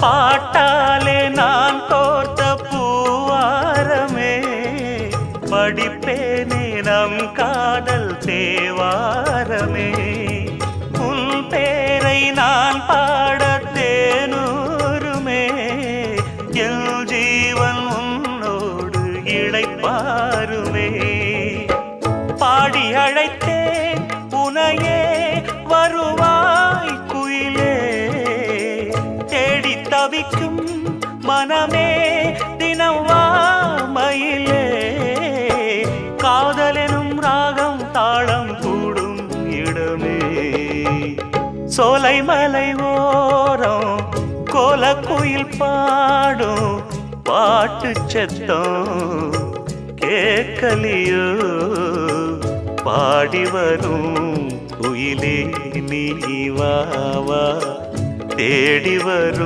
பாட்டாலே நான் கோர்த்த பூவாரமே, படிப்பேனே நம் காதல் தேவாரமே. உன் பேரை நான் பாட தேனூருமே, என் ஜீவன் உன்னோடு இளைப்பாருமே. பாடி அழைத்தேன் உனையே வருவாய் குயிலே, தேடி தவிக்கும் மனமே தினம் வா மயிலே. காதலெனும் ராகம் தாளம் கூடும் இடமே, சோலை மலை ஓரம் கோலக்குயில் பாடும் பாட்டு சத்தம் கேட்கலியோ. பாடி வரும் குயிலே நீ வா வா, தேடி வரும்